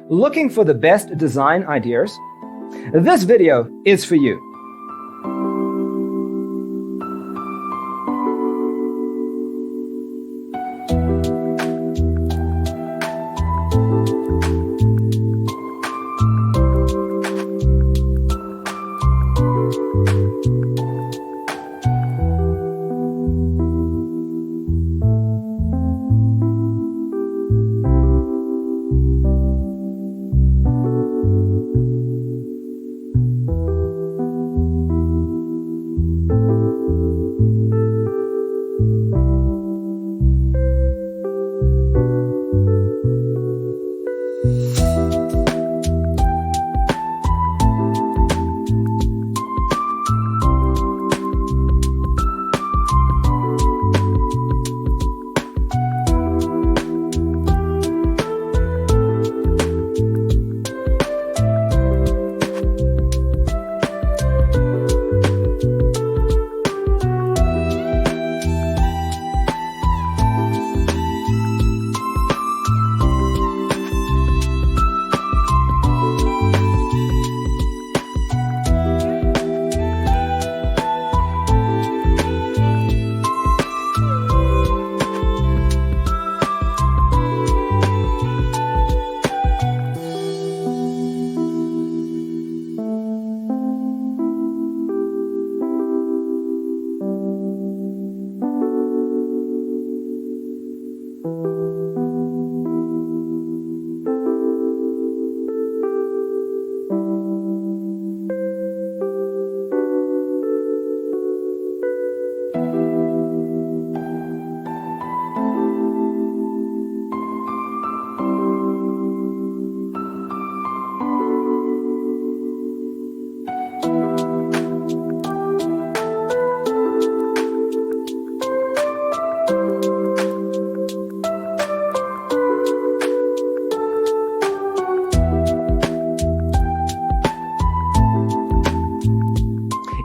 Looking for the best design ideas? This video is for you.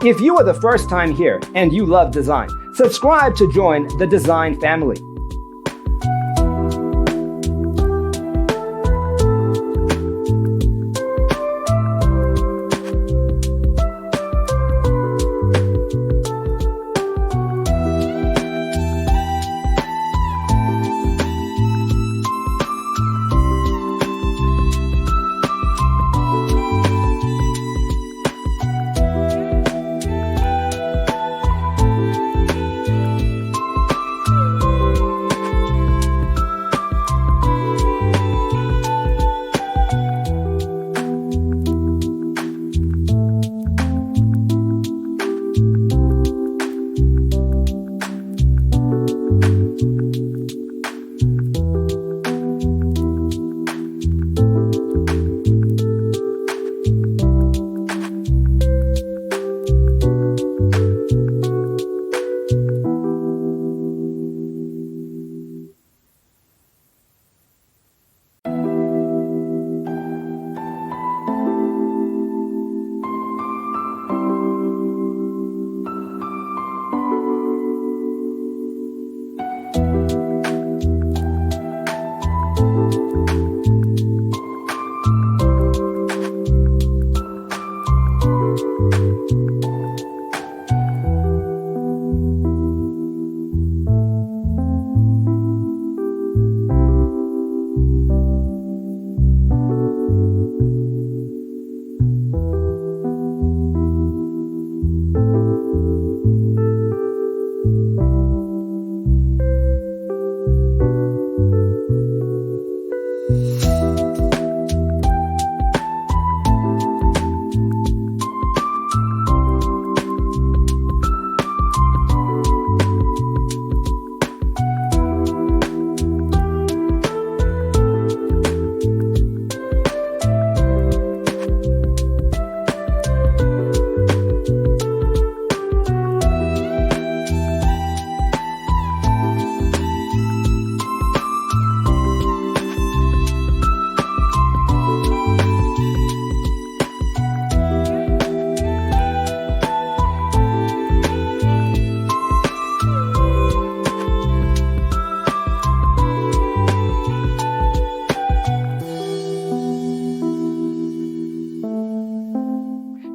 If you are the first time here and you love design, subscribe to join the design family.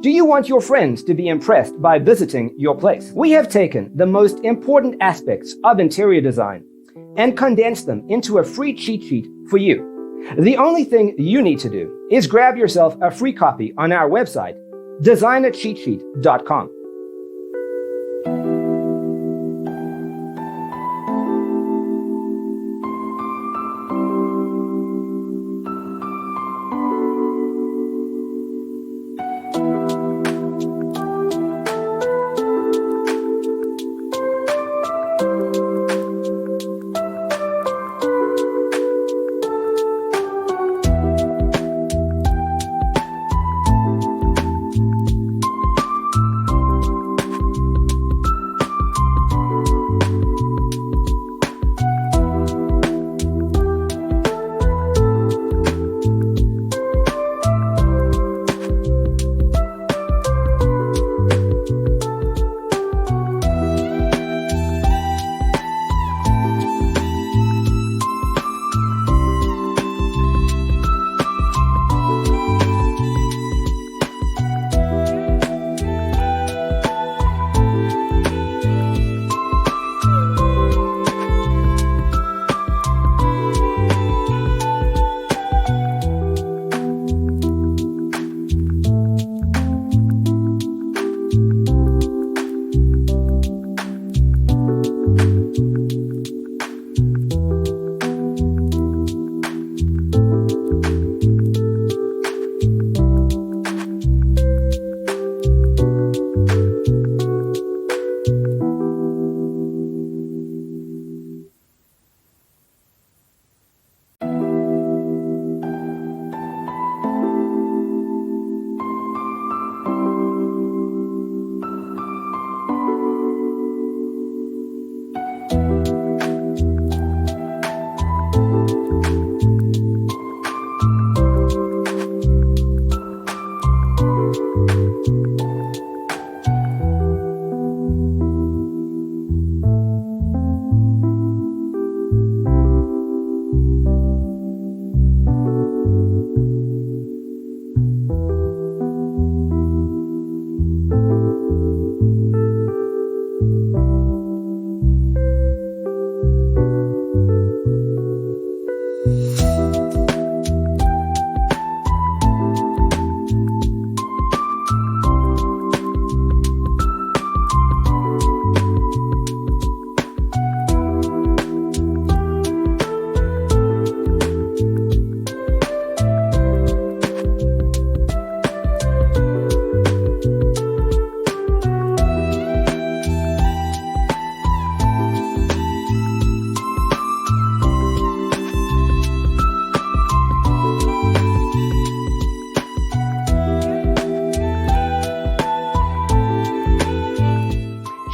Do you want your friends to be impressed by visiting your place? We have taken the most important aspects of interior design and condensed them into a free cheat sheet for you. The only thing you need to do is grab yourself a free copy on our website, designercheatsheet.com.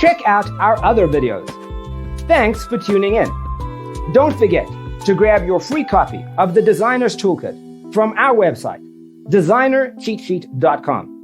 Check out our other videos. Thanks for tuning in. Don't forget to grab your free copy of the Designer's Toolkit from our website, designercheatsheet.com.